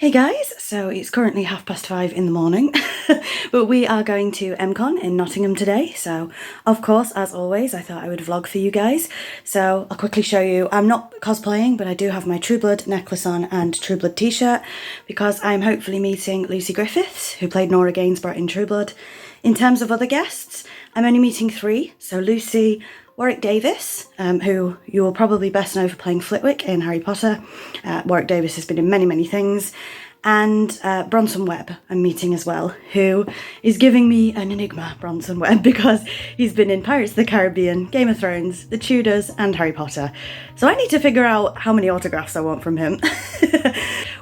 Hey guys, so it's currently 5:30 in the morning, but we are going to MCon in Nottingham today. So, of course, as always, I thought I would vlog for you guys. So I'll quickly show you. I'm not cosplaying, but I do have my True Blood necklace on and True Blood t-shirt because I'm hopefully meeting Lucy Griffiths, who played Nora Gainsborough in True Blood. In terms of other guests, I'm only meeting 3. So Lucy, Warwick Davis, who you will probably best know for playing Flitwick in Harry Potter. Warwick Davis has been in many, many things. And Bronson Webb I'm meeting as well, who is giving me an enigma, Bronson Webb, because he's been in Pirates of the Caribbean, Game of Thrones, The Tudors and Harry Potter. So I need to figure out how many autographs I want from him.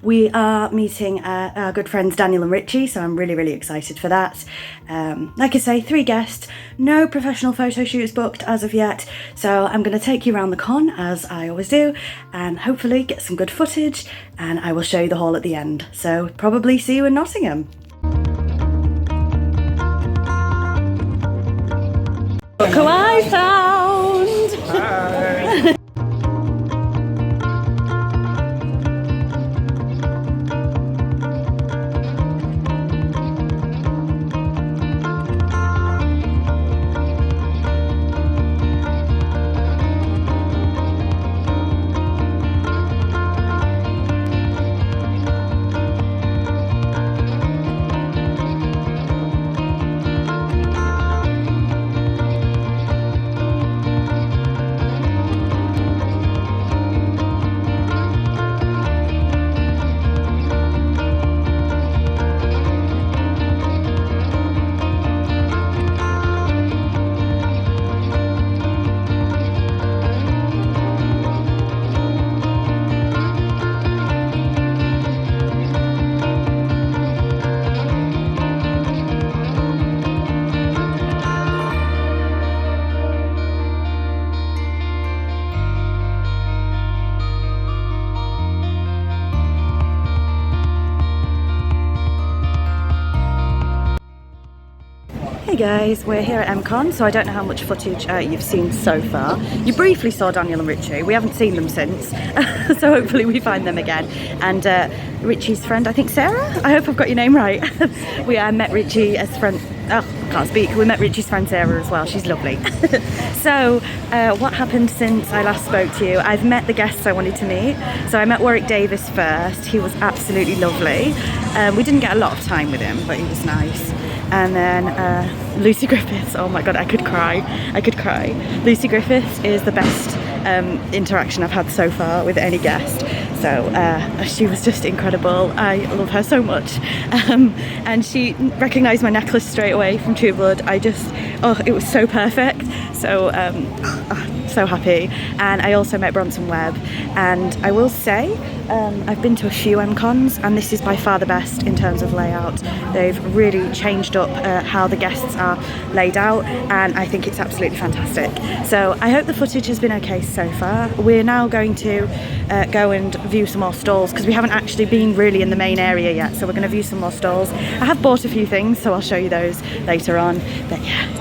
We are meeting our good friends Daniel and Richie, so I'm really, really excited for that. Like I say, 3 guests, no professional photo shoots booked as of yet, so I'm going to take you around the con, as I always do, and hopefully get some good footage, and I will show you the hall at the end. So probably see you in Nottingham. Look who I found! Hi! Hey guys, we're here at MCon, so I don't know how much footage you've seen so far. You briefly saw Daniel and Richie. We haven't seen them since, so hopefully we find them again. And Richie's friend, I think Sarah? I hope I've got your name right. We met Richie's friend, oh, I can't speak. We met Richie's friend Sarah as well. She's lovely. So what happened since I last spoke to you? I've met the guests I wanted to meet. So I met Warwick Davis first. He was absolutely lovely. We didn't get a lot of time with him, but he was nice. And then Lucy Griffiths, oh my god, I could cry. Lucy Griffiths is the best interaction I've had so far with any guest. So she was just incredible. I love her so much. And she recognised my necklace straight away from True Blood. It was so perfect. So so happy. And I also met Bronson Webb, and I will say I've been to a few MCons, and this is by far the best in terms of layout. They've really changed up how the guests are laid out, and I think it's absolutely fantastic. So I hope the footage has been okay so far. We're now going to go and view some more stalls, because we haven't actually been really in the main area yet, so we're going to view some more stalls. I have bought a few things, so I'll show you those later on. But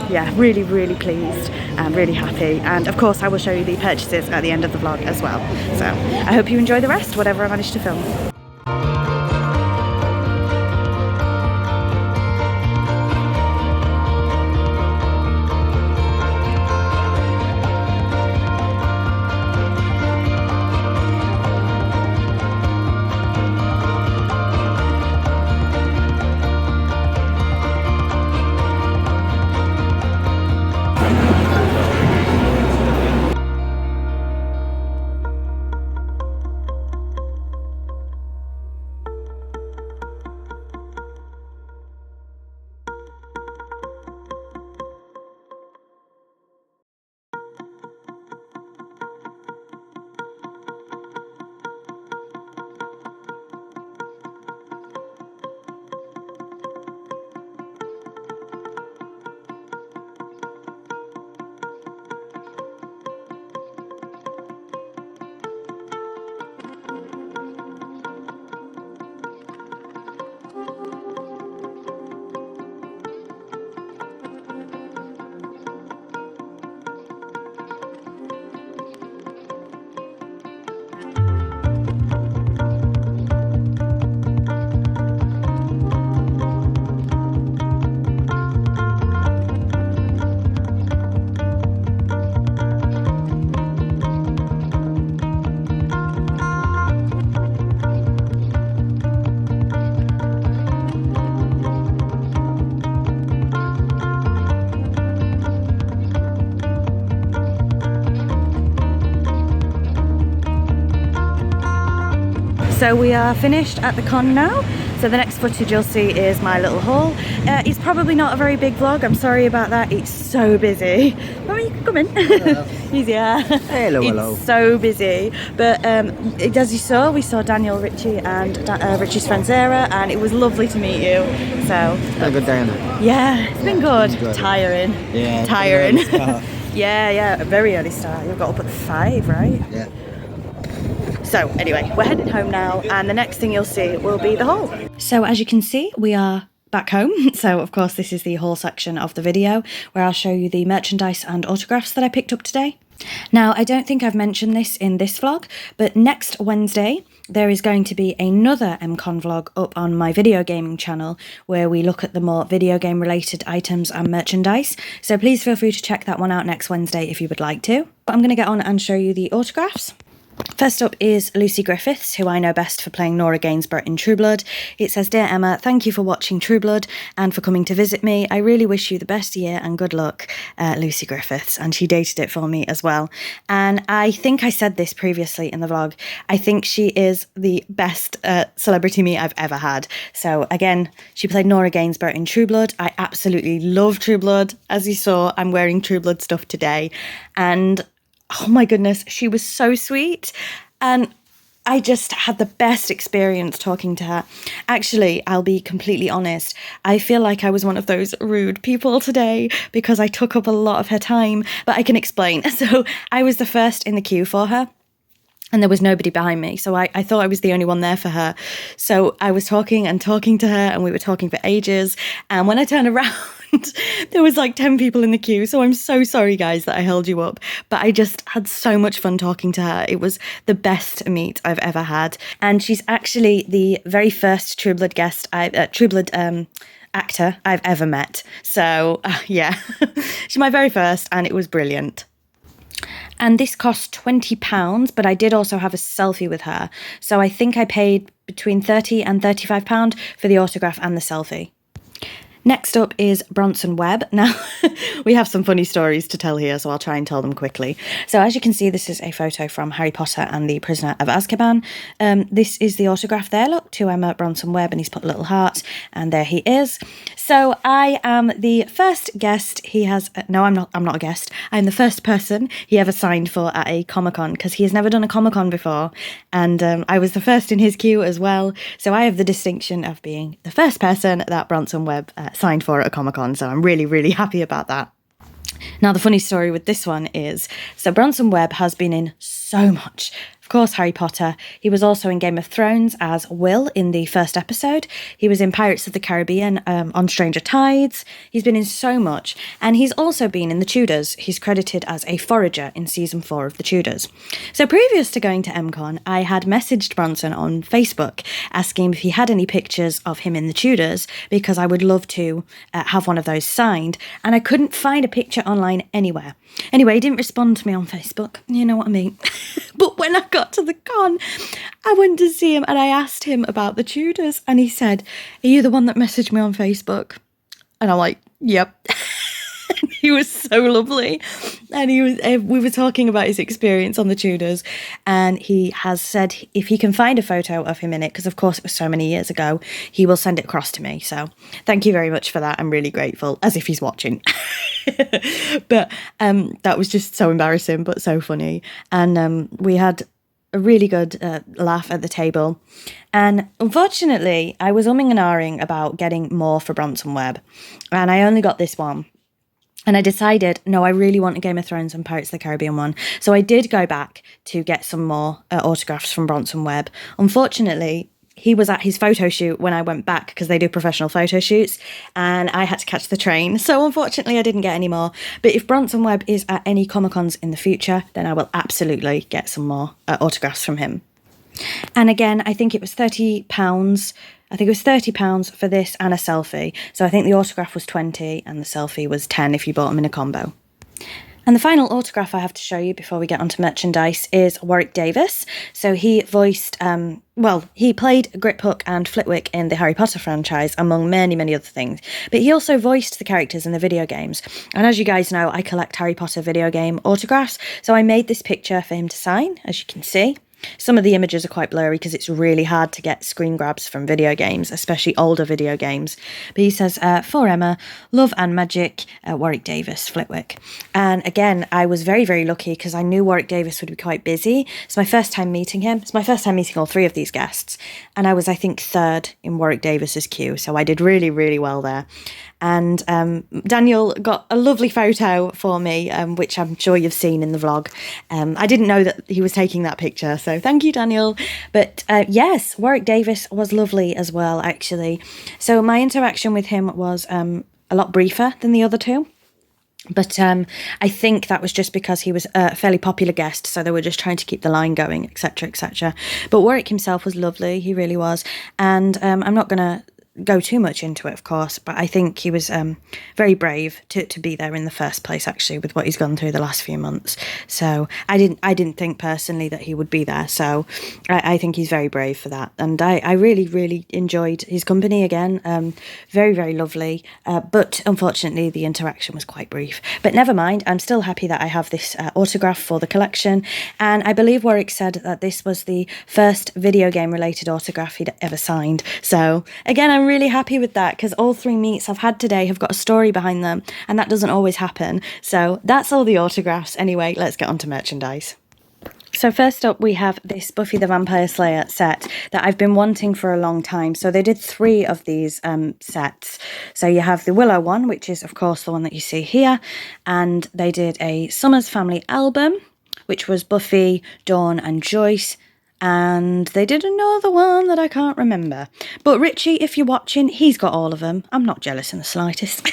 yeah, really, really pleased and really happy. And of course I will show you the purchases at the end of the vlog as well. So I hope you enjoy the rest, whatever I managed to film. So we are finished at the con now. So the next footage you'll see is my little haul. It's probably not a very big vlog, I'm sorry about that, it's so busy. Oh, you can come in. He's here. Hello, hello. It's so busy. But as you saw, we saw Daniel, Richie and Richie's friend Sarah, and it was lovely to meet you. So It's been a good day, isn't it? yeah, it's been good. Enjoyed it. Tiring. Yeah, Tiring. it's been an early start. Yeah, a very early start. You got up at 5, right? Yeah. So anyway, we're heading home now, and the next thing you'll see will be the haul. So as you can see, we are back home. So of course this is the haul section of the video where I'll show you the merchandise and autographs that I picked up today. Now, I don't think I've mentioned this in this vlog, but next Wednesday there is going to be another MCon vlog up on my video gaming channel where we look at the more video game related items and merchandise. So please feel free to check that one out next Wednesday if you would like to. But I'm going to get on and show you the autographs. First up is Lucy Griffiths, who I know best for playing Nora Gainsborough in True Blood. It says, "Dear Emma, thank you for watching True Blood and for coming to visit me. I really wish you the best year and good luck, Lucy Griffiths." And she dated it for me as well. And I think I said this previously in the vlog. I think she is the best celebrity meet I've ever had. So again, she played Nora Gainsborough in True Blood. I absolutely love True Blood. As you saw, I'm wearing True Blood stuff today. And oh my goodness, she was so sweet. And I just had the best experience talking to her. Actually, I'll be completely honest. I feel like I was one of those rude people today because I took up a lot of her time, but I can explain. So I was the first in the queue for her. And there was nobody behind me, so I thought I was the only one there for her. So I was talking and talking to her, and we were talking for ages. And when I turned around, there was like 10 people in the queue. So I'm so sorry, guys, that I held you up. But I just had so much fun talking to her. It was the best meet I've ever had. And she's actually the very first True Blood guest, True Blood actor I've ever met. So yeah, she's my very first, and it was brilliant. And this cost £20, but I did also have a selfie with her. So I think I paid between £30 and £35 for the autograph and the selfie. Next up is Bronson Webb. Now, we have some funny stories to tell here, so I'll try and tell them quickly. So as you can see, this is a photo from Harry Potter and the Prisoner of Azkaban. This is the autograph there, look, to Emma Bronson Webb, and he's put a little heart, and there he is. So I am the first guest he has... no, I'm not a guest. I'm the first person he ever signed for at a Comic-Con, because he has never done a Comic-Con before, and I was the first in his queue as well. So I have the distinction of being the first person that Bronson Webb signed for at a Comic-Con, so I'm really, really happy about that. Now, the funny story with this one is, so Bronson Webb has been in so much. Of course, Harry Potter. He was also in Game of Thrones as Will in the first episode. He was in Pirates of the Caribbean on Stranger Tides. He's been in so much. And he's also been in The Tudors. He's credited as a forager in season 4 of The Tudors. So previous to going to MCon, I had messaged Bronson on Facebook asking if he had any pictures of him in The Tudors, because I would love to have one of those signed. And I couldn't find a picture online anywhere. Anyway, he didn't respond to me on Facebook. You know what I mean? But when I got to the con, I went to see him and I asked him about The Tudors, and he said, "Are you the one that messaged me on Facebook?" And I'm like, "Yep." He was so lovely, and we were talking about his experience on The Tudors, and he has said if he can find a photo of him in it, because of course it was so many years ago, he will send it across to me. So thank you very much for that. I'm really grateful, as if he's watching. But that was just so embarrassing but so funny, and we had a really good laugh at the table. And unfortunately, I was umming and ahhing about getting more for Bronson Webb, and I only got this one. And I decided, no, I really want a Game of Thrones and Pirates of the Caribbean one. So I did go back to get some more autographs from Bronson Webb. Unfortunately, he was at his photo shoot when I went back, because they do professional photo shoots, and I had to catch the train. So unfortunately, I didn't get any more. But if Bronson Webb is at any Comic-Cons in the future, then I will absolutely get some more autographs from him. And again, I think it was £30. I think it was £30 for this and a selfie. So I think the autograph was 20 and the selfie was 10 if you bought them in a combo. And the final autograph I have to show you before we get onto merchandise is Warwick Davis. So he voiced, he played Griphook and Flitwick in the Harry Potter franchise, among many, many other things. But he also voiced the characters in the video games. And as you guys know, I collect Harry Potter video game autographs. So I made this picture for him to sign, as you can see. Some of the images are quite blurry because it's really hard to get screen grabs from video games, especially older video games. But he says, for Emma, love and magic, Warwick Davis, Flitwick. And again, I was very, very lucky because I knew Warwick Davis would be quite busy. It's my first time meeting him. It's my first time meeting all three of these guests. And I was, I think, third in Warwick Davis's queue. So I did really, really well there. And Daniel got a lovely photo for me, which I'm sure you've seen in the vlog. I didn't know that he was taking that picture, so thank you, Daniel. But yes, Warwick Davis was lovely as well, actually. So my interaction with him was a lot briefer than the other two. But I think that was just because he was a fairly popular guest, so they were just trying to keep the line going, etc., etc. But Warwick himself was lovely, he really was. And I'm not going to go too much into it, of course, but I think he was very brave to be there in the first place, actually, with what he's gone through the last few months. So I didn't think personally that he would be there, so I think he's very brave for that. And I really, really enjoyed his company again. Very, very lovely, but unfortunately the interaction was quite brief. But never mind, I'm still happy that I have this autograph for the collection, and I believe Warwick said that this was the first video game related autograph he'd ever signed. So again, I'm really happy with that because all three meets I've had today have got a story behind them, and that doesn't always happen. So that's all the autographs. Anyway, let's get on to merchandise. So first up, we have this Buffy the Vampire Slayer set that I've been wanting for a long time. So they did 3 of these sets. So you have the Willow one, which is, of course, the one that you see here. And they did a Summers Family album, which was Buffy, Dawn and Joyce. And they did another one that I can't remember. But Richie, if you're watching, he's got all of them. I'm not jealous in the slightest.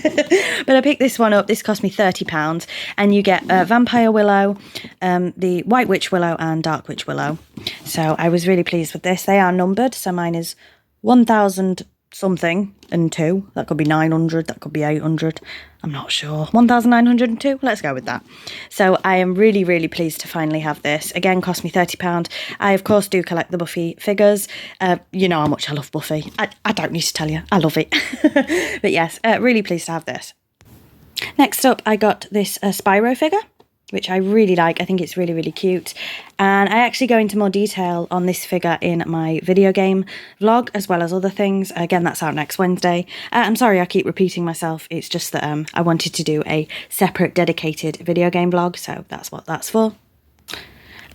But I picked this one up. This cost me £30. And you get Vampire Willow, the White Witch Willow and Dark Witch Willow. So I was really pleased with this. They are numbered. So mine is 1000 something and 2. That could be 900. That could be 800. I'm not sure. 1902. Let's go with that. So I am really, really pleased to finally have this. Again, cost me £30. I, of course, do collect the Buffy figures. You know how much I love Buffy. I don't need to tell you. I love it. But yes, really pleased to have this. Next up, I got this Spyro figure, which I really like. I think it's really, really cute. And I actually go into more detail on this figure in my video game vlog, as well as other things. Again, that's out next Wednesday. I'm sorry I keep repeating myself. It's just that I wanted to do a separate dedicated video game vlog, so that's what that's for.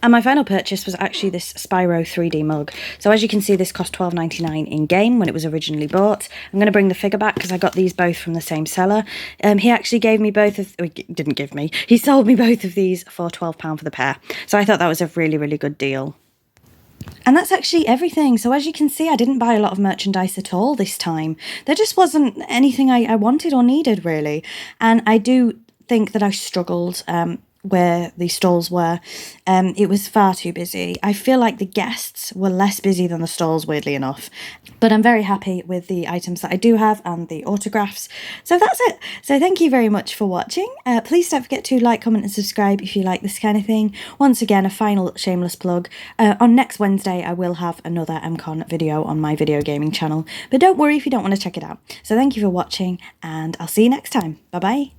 And my final purchase was actually this Spyro 3D mug. So as you can see, this cost £12.99 in-game when it was originally bought. I'm going to bring the figure back because I got these both from the same seller. He actually gave me both of... didn't give me. He sold me both of these for £12 for the pair. So I thought that was a really, really good deal. And that's actually everything. So as you can see, I didn't buy a lot of merchandise at all this time. There just wasn't anything I wanted or needed, really. And I do think that I struggled where the stalls were. It was far too busy. I feel like the guests were less busy than the stalls, weirdly enough. But I'm very happy with the items that I do have and the autographs. So that's it. So thank you very much for watching. Please don't forget to like, comment and subscribe if you like this kind of thing. Once again, a final shameless plug. On next Wednesday, I will have another MCon video on my video gaming channel. But don't worry if you don't want to check it out. So thank you for watching, and I'll see you next time. Bye-bye.